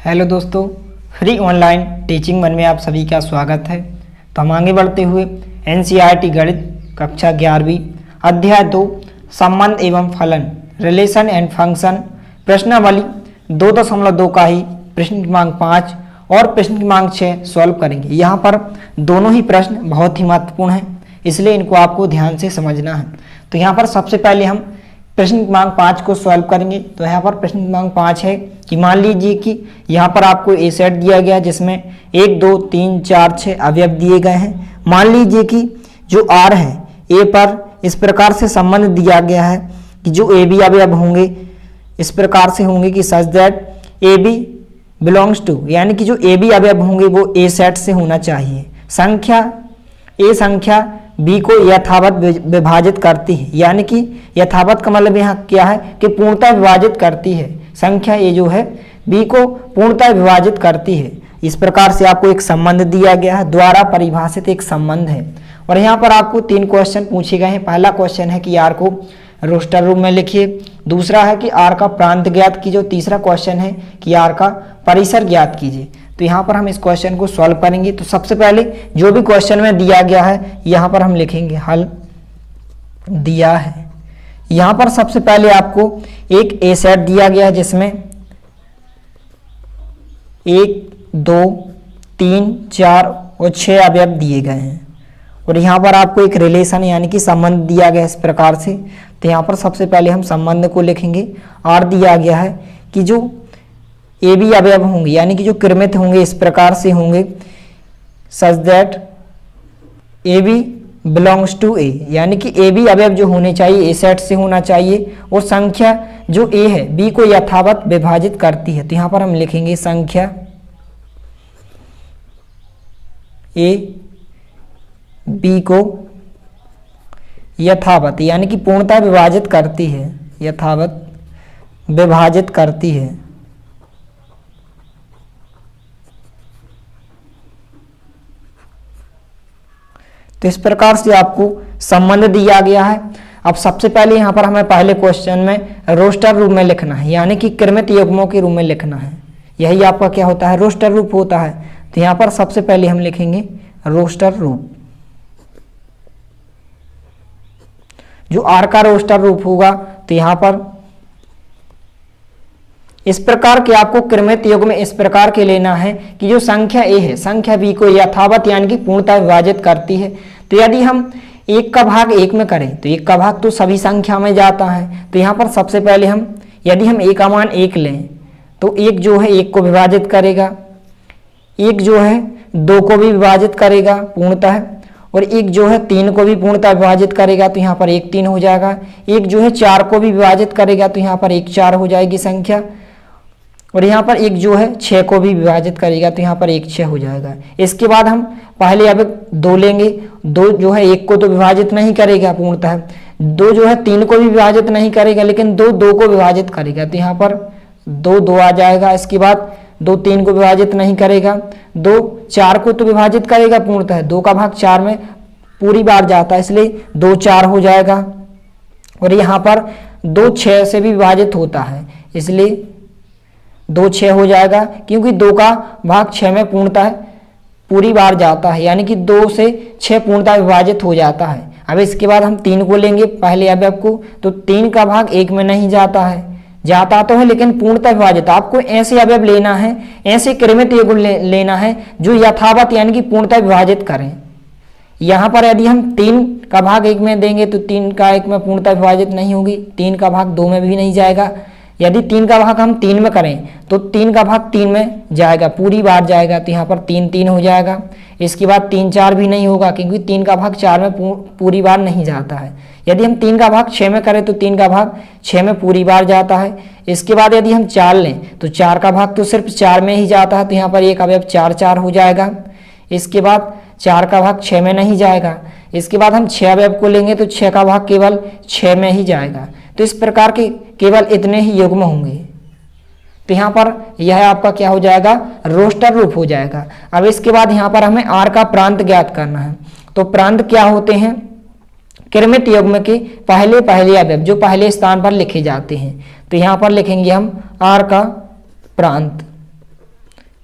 Hello दोस्तों, free online teaching one में आप सभी का स्वागत है। तो हम आगे बढ़ते हुए एनसीईआरटी गणित कक्षा 11वीं अध्याय 2 संबंध एवं फलन रिलेशन एंड फंक्शन प्रश्नावली 2.2 का ही प्रश्न क्रमांक 5 और प्रश्न क्रमांक 6 सॉल्व करेंगे। यहाँ पर दोनों ही प्रश्न बहुत ही महत्वपूर्ण हैं, इसलिए इनको आपको ध्यान से समझना है। तो यहाँ पर सबसे पहले हम प्रश्न क्रमांक 5 को सॉल्व करेंगे। तो यहाँ पर प्रश्न क्रमांक 5 है कि मान लीजिए कि यहाँ पर आपको ए सेट दिया गया जिसमें 1 2 3 4 6 अवयव दिए गए हैं। मान लीजिए कि जो आर है ए पर इस प्रकार से संबंध दिया गया है कि जो ए बी अवयव होंगे इस प्रकार से होंगे कि such that A B belongs to, यानी कि जो ए बी अवयव होंगे वो ए सेट से होना चाहिए। संख्या बी को यथावत विभाजित करती है, यानी कि यथावत का मतलब यहाँ क्या है कि पूर्णतः विभाजित करती है। संख्या ए जो है बी को पूर्णतः विभाजित करती है। इस प्रकार से आपको एक संबंध दिया गया है, द्वारा परिभाषित एक संबंध है। और यहाँ पर आपको 3 क्वेश्चन पूछे गए हैं। पहला क्वेश्चन है कि आर को रोस्टर रूप में लिखिए, दूसरा है कि आर का प्रांत ज्ञात कीजिए, तीसरा क्वेश्चन है कि आर का परिसर ज्ञात कीजिए। तो यहाँ पर हम इस क्वेश्चन को सॉल्व करेंगे। तो सबसे पहले जो भी क्वेश्चन में दिया गया है यहाँ पर हम लिखेंगे हल दिया है। यहाँ पर सबसे पहले आपको एक ए सेट दिया गया है जिसमें 1 2 3 4 और 6 अवयव दिए गए हैं। और यहाँ पर आपको एक रिलेशन यानी कि संबंध दिया गया है इस प्रकार से। तो यहाँ पर सबसे पहले हम संबंध को लिखेंगे। आर दिया गया है कि जो ए बी अवयव होंगे यानी कि जो क्रमित होंगे इस प्रकार से होंगे such that A B belongs to A, यानी कि ए बी अवयव जो होने चाहिए ए सेट से होना चाहिए। और संख्या जो ए है बी को यथावत विभाजित करती है। तो यहाँ पर हम लिखेंगे संख्या ए बी को यथावत यानी कि पूर्णतः विभाजित करती है, यथावत विभाजित करती है। तो इस प्रकार से आपको संबंध दिया गया है। अब सबसे पहले यहाँ पर हमें पहले क्वेश्चन में रोस्टर रूप में लिखना है, यानी कि क्रमित युग्मों के रूप में लिखना है। यही आपका क्या होता है, रोस्टर रूप होता है। तो यहाँ पर सबसे पहले हम लिखेंगे रोस्टर रूप। जो आर का रोस्टर रूप होगा तो यहाँ पर इस प्रकार के आपको क्रमित युग्म में इस प्रकार के लेना है कि जो संख्या ए है संख्या बी को यथावत यानी कि पूर्णतः विभाजित करती है। तो यदि हम 1 का भाग 1 में करें तो 1 का भाग तो सभी संख्या में जाता है। तो यहाँ पर सबसे पहले यदि हम 1 का मान 1 लें तो 1 जो है 1 को विभाजित करेगा, 1 जो है 2 को भी विभाजित करेगा पूर्णतः, और 1 जो है 3 को भी पूर्णतः विभाजित करेगा। तो यहाँ पर 1 3 हो जाएगा। 1 जो है 4 को भी विभाजित करेगा तो यहाँ पर 1 4 हो जाएगी संख्या। और यहाँ पर 1 जो है 6 को भी विभाजित करेगा तो यहाँ पर 1 6 हो जाएगा। इसके बाद हम पहले अब 2 लेंगे। 2 जो है 1 को तो विभाजित नहीं करेगा पूर्णतः, 2 जो है 3 को भी विभाजित नहीं करेगा, लेकिन 2 2 को विभाजित करेगा। तो यहाँ पर 2 2 आ जाएगा। इसके बाद 2 3 को विभाजित नहीं करेगा, 2 4 को तो विभाजित करेगा पूर्णतः, 2 का भाग 4 में पूरी बार जाता है इसलिए 2 4 हो जाएगा। और यहाँ पर 2 6 से भी विभाजित होता है इसलिए 2 6 हो जाएगा, क्योंकि 2 का भाग 6 में पूर्णतः पूरी बार जाता है, यानी कि 2 से 6 पूर्णतः विभाजित हो जाता है। अब इसके बाद हम 3 को लेंगे पहले अवयव को। तो 3 का भाग 1 में नहीं जाता है, जाता तो है लेकिन पूर्णतः विभाजित। आपको ऐसे अवयव लेना है, ऐसे क्रमित युग्म लेना है जो यथावत यानी कि पूर्णतः विभाजित करें। यहाँ पर यदि हम 3 का भाग 1 में देंगे तो 3 का 1 में पूर्णतः विभाजित नहीं होगी, 3 का भाग 2 में भी नहीं जाएगा। यदि 3 का भाग हम 3 में करें तो 3 का भाग 3 में जाएगा, पूरी बार जाएगा। तो यहाँ पर 3 3 हो जाएगा। इसके बाद 3 4 भी नहीं होगा, क्योंकि 3 का भाग 4 में पूरी बार नहीं जाता है। यदि हम 3 का भाग 6 में करें तो 3 का भाग 6 में पूरी बार जाता है। इसके बाद यदि हम 4 लें तो 4 का भाग तो सिर्फ 4 में ही जाता है। तो यहाँ पर एक अवयव 4 4 हो जाएगा। इसके बाद 4 का भाग 6 में नहीं जाएगा। इसके बाद हम 6 अवयव को लेंगे तो 6 का भाग केवल 6 में ही जाएगा। तो इस प्रकार के केवल इतने ही युग्म होंगे। तो यहाँ पर यह आपका क्या हो जाएगा, रोस्टर रूप हो जाएगा। अब इसके बाद यहाँ पर हमें आर का प्रांत ज्ञात करना है। तो प्रांत क्या होते हैं, क्रमित युग्म के पहले अवयव जो पहले स्थान पर लिखे जाते हैं। तो यहाँ पर लिखेंगे हम आर का प्रांत।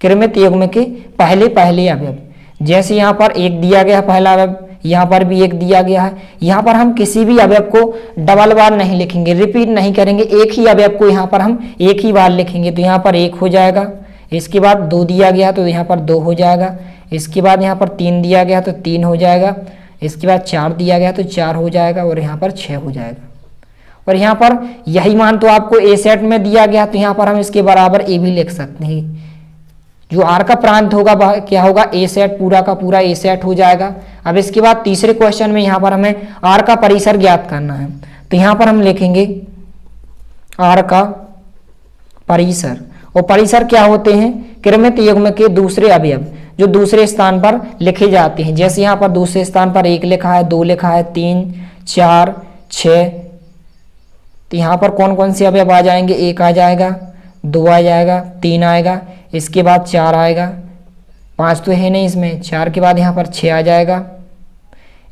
कृमित युग्म के पहले पहले अवयव। जैसे यहाँ पर एक दिया गया पहला अवयव, यहाँ पर भी एक दिया गया है। यहाँ पर हम किसी भी अवयव को डबल बार नहीं लिखेंगे, रिपीट नहीं करेंगे, एक ही अवयव को यहाँ पर हम एक ही बार लिखेंगे। तो यहाँ पर एक हो जाएगा, इसके बाद 2 दिया गया तो यहाँ पर 2 हो जाएगा, इसके बाद यहाँ पर 3 दिया गया तो 3 हो जाएगा, इसके बाद 4 दिया गया तो 4 हो जाएगा और यहाँ पर 6 हो जाएगा। और यहाँ पर यही मान तो आपको ए सेट में दिया गया, तो यहाँ पर हम इसके बराबर ए भी लिख सकते हैं। जो आर का प्रांत होगा वह क्या होगा, ए सेट, पूरा का पूरा ए सेट हो जाएगा। अब इसके बाद तीसरे क्वेश्चन में यहाँ पर हमें आर का परिसर ज्ञात करना है, तो यहाँ पर हम लिखेंगे आर का परिसर। और परिसर क्या होते हैं, कृमित युग्म के दूसरे अवयव जो दूसरे स्थान पर लिखे जाते हैं। जैसे यहाँ पर दूसरे स्थान पर 1 लिखा है, 2 लिखा है, 3, 4, 6, तो यहाँ पर कौन कौन से अवयव आ जाएंगे, 1 आ जाएगा, 2 आ जाएगा, 3 आएगा, इसके बाद 4 आएगा, 5 तो है नहीं इसमें, 4 के बाद यहाँ पर 6 आ जाएगा,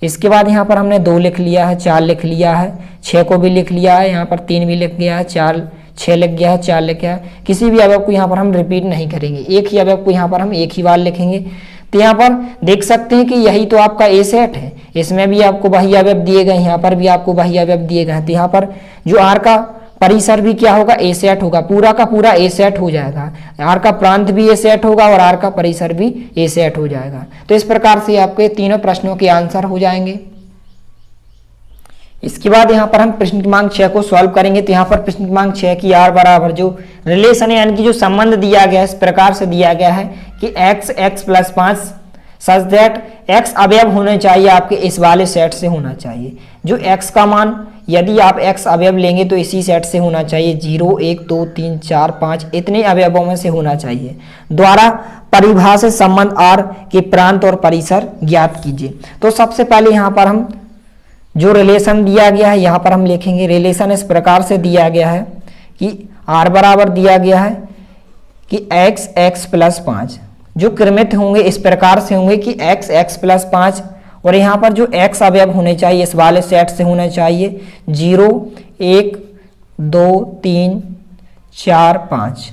इसके बाद यहाँ पर हमने 2 लिख लिया है, 4 लिख लिया है, 6 को भी लिख लिया है, यहाँ पर 3 भी लिख गया है, 6 लिख गया है, 4 लिख गया है। किसी भी अवयव को यहाँ पर हम रिपीट नहीं करेंगे, एक ही अवयव को यहाँ पर हम एक ही बार लिखेंगे। तो यहाँ पर देख सकते हैं कि यही तो आपका ए सेट है, इसमें भी आपको वही अवयव दिए गए, यहाँ पर भी आपको वही अवयव दिए गए हैं। तो यहाँ पर जो आर का परिसर भी क्या होगा, ए सेट होगा, पूरा का पूरा ए सेट हो जाएगा। आर का प्रांत भी ए सेट होगा और आर का परिसर भी ए सेट हो जाएगा। तो इस प्रकार से आपके तीनों प्रश्नों के आंसर हो जाएंगे। इसके बाद यहाँ पर हम प्रश्न क्रमांक 6 को सॉल्व करेंगे। तो यहाँ पर प्रश्न क्रमांक 6 की आर बराबर जो रिलेशन है यानी कि जो संबंध दिया गया है इस प्रकार से दिया गया है कि x + 5 सच दैट x अवयव होने चाहिए आपके इस वाले सेट से होना चाहिए। जो x का मान यदि आप x अवयव लेंगे तो इसी सेट से होना चाहिए, 0, 1, 2, 3, 4, 5 इतने अवयवों में से होना चाहिए। द्वारा परिभाषित संबंध r के प्रांत और परिसर ज्ञात कीजिए। तो सबसे पहले यहाँ पर हम जो रिलेशन दिया गया है यहाँ पर हम लिखेंगे। रिलेशन इस प्रकार से दिया गया है कि r बराबर दिया गया है कि x + 5 जो कृमित होंगे इस प्रकार से होंगे कि x + 5 और यहाँ पर जो x अवयव होने चाहिए इस वाले सेट से होना चाहिए 0, 1, 2, 3, 4, 5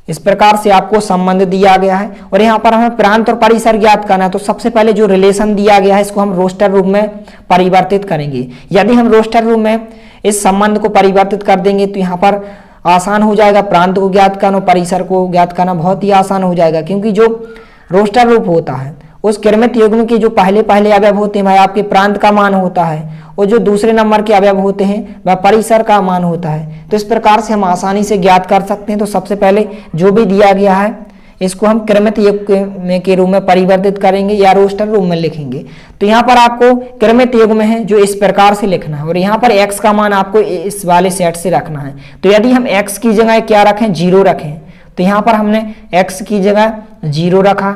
इस प्रकार से आपको संबंध दिया गया है। और यहाँ पर हमें प्रांत और परिसर ज्ञात करना है। तो सबसे पहले जो रिलेशन दिया गया है इसको हम रोस्टर रूप में परिवर्तित करेंगे। यदि हम रोस्टर रूप में इस संबंध को परिवर्तित कर देंगे तो यहाँ पर आसान हो जाएगा, प्रांत को ज्ञात करना, परिसर को ज्ञात करना बहुत ही आसान हो जाएगा। क्योंकि जो रोस्टर रूप होता है उस कृमित युग्म के जो पहले पहले अवयव होते हैं वह आपके प्रांत का मान होता है और जो दूसरे नंबर के अवयव होते हैं वह परिसर का मान होता है। तो इस प्रकार से हम आसानी से ज्ञात कर सकते हैं। तो सबसे पहले जो भी दिया गया है इसको हम कृमित युग्म के रूप में परिवर्तित करेंगे या रोस्टर रूप में लिखेंगे। तो यहाँ पर आपको कृमित युग्म है जो इस प्रकार से लिखना है और यहाँ पर x का मान आपको इस वाले सेट से रखना है। तो यदि हम x की जगह क्या रखें, 0 रखें, तो यहाँ पर हमने x की जगह 0 रखा।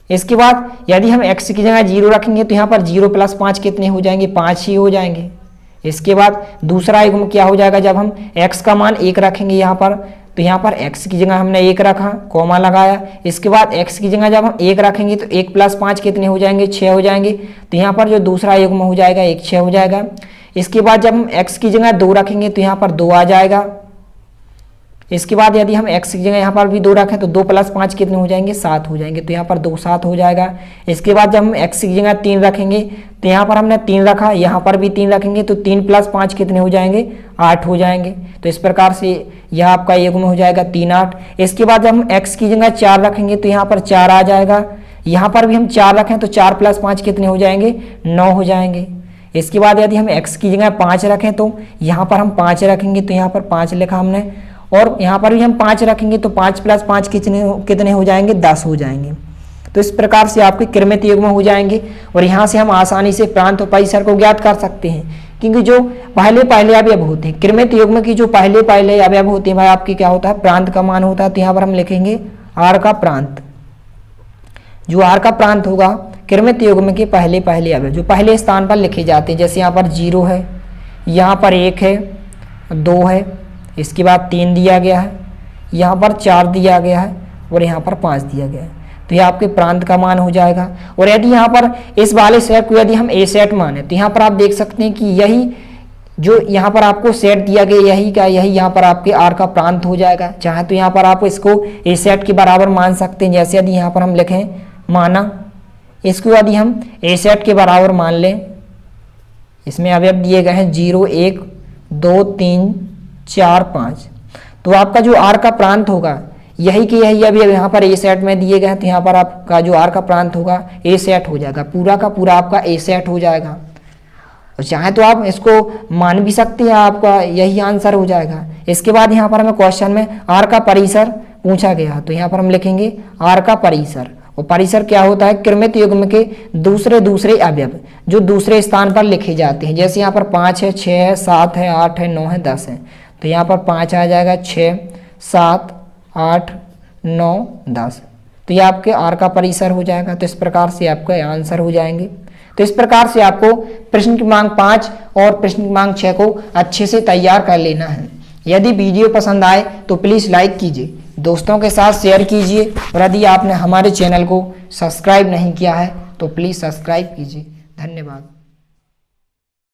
इसके बाद यदि हम x की जगह 0 रखेंगे तो यहाँ पर 0 + 5 कितने हो जाएंगे, 5 ही हो जाएंगे। इसके बाद दूसरा युग्म क्या हो जाएगा, जब हम x का मान 1 रखेंगे यहाँ पर, तो यहाँ पर x की जगह हमने 1 रखा, कॉमा लगाया। इसके बाद x की जगह जब हम 1 रखेंगे तो 1 + 5 कितने हो जाएंगे, 6 हो जाएंगे। तो यहाँ पर जो दूसरा युग्म हो जाएगा 1, 6 हो जाएगा। इसके बाद जब हम x की जगह 2 रखेंगे तो यहाँ पर 2 आ जाएगा। इसके बाद यदि हम x की जगह यहाँ पर भी 2 रखें तो 2 + 5 कितने हो जाएंगे, 7 हो जाएंगे। तो यहाँ पर 2, 7 हो जाएगा। इसके बाद जब हम x की जगह 3 रखेंगे तो यहाँ पर हमने 3 रखा, यहाँ पर भी 3 रखेंगे तो 3 + 5 कितने हो जाएंगे, 8 हो जाएंगे। तो इस प्रकार से यह आपका युग्म हो जाएगा 3, 8। इसके बाद जब हम x की जगह 4 रखेंगे तो यहाँ पर 4 आ जाएगा। यहाँ पर भी हम 4 रखें तो 4 + 5 कितने हो जाएंगे, 9 हो जाएंगे। इसके बाद यदि हम x की जगह 5 रखें तो यहाँ पर हम 5 रखेंगे तो यहाँ पर 5 लिखा हमने और यहाँ पर भी हम 5 रखेंगे तो 5 + 5 कितने हो जाएंगे, 10 हो जाएंगे। तो इस प्रकार से आपके कृमित युग्म हो जाएंगे और यहाँ से हम आसानी से प्रांत और परिसर को ज्ञात कर सकते हैं। क्योंकि जो पहले पहले अवयव होते हैं कृमित युग्म की जो पहले पहले अवयव होते हैं वह आपके क्या होता है, प्रांत का मान होता है। तो यहाँ पर हम लिखेंगे आर का प्रांत। जो आर का प्रांत होगा कृमित युग्म के पहले पहले अवयव जो पहले स्थान पर लिखे जाते हैं। जैसे यहाँ पर 0 है, यहाँ पर 1 है, 2 है, इसके बाद 3 दिया गया है, यहाँ पर 4 दिया गया है और यहाँ पर 5 दिया गया है। तो यह आपके प्रांत का मान हो जाएगा। और यदि यहाँ पर इस वाले सेट को यदि हम ए सेट माने तो यहाँ पर आप देख सकते हैं कि यही जो यहाँ पर आपको सेट दिया गया यही का यही यहाँ पर आपके आर का प्रांत हो जाएगा। चाहे तो यहाँ पर आप इसको ए सेट के बराबर मान सकते हैं, जैसे यदि यहाँ पर हम लिखें माना, इसको यदि हम ए सेट के बराबर मान लें, इसमें अवयव दिए गए हैं 0 1 2 3 4 5, तो आपका जो आर का प्रांत होगा यही कि यही अभी यहाँ पर ए सेट में दिए गए हैं, तो यहाँ पर आपका जो आर का प्रांत होगा ए सेट हो जाएगा, पूरा का पूरा आपका ए सेट हो जाएगा। और चाहे तो आप इसको मान भी सकते हैं, आपका यही आंसर हो जाएगा। इसके बाद यहाँ पर हमें क्वेश्चन में आर का परिसर पूछा गया, तो यहाँ पर हम लिखेंगे आर का परिसर। और परिसर क्या होता है? कृमित युग्म के दूसरे दूसरे अवयव जो दूसरे स्थान पर लिखे जाते हैं। जैसे यहाँ पर 5 है, 6 है, 7 है, 8 है, 9 है, 10 है, तो यहाँ पर 5 आ जाएगा, 6 7 8 9 10, तो ये आपके आर का परिसर हो जाएगा। तो इस प्रकार से आपका आंसर हो जाएंगे। तो इस प्रकार से आपको प्रश्न क्रमांक 5 और प्रश्न क्रमांक 6 को अच्छे से तैयार कर लेना है। यदि वीडियो पसंद आए तो प्लीज़ लाइक कीजिए, दोस्तों के साथ शेयर कीजिए, और यदि आपने हमारे चैनल को सब्सक्राइब नहीं किया है तो प्लीज़ सब्सक्राइब कीजिए। धन्यवाद।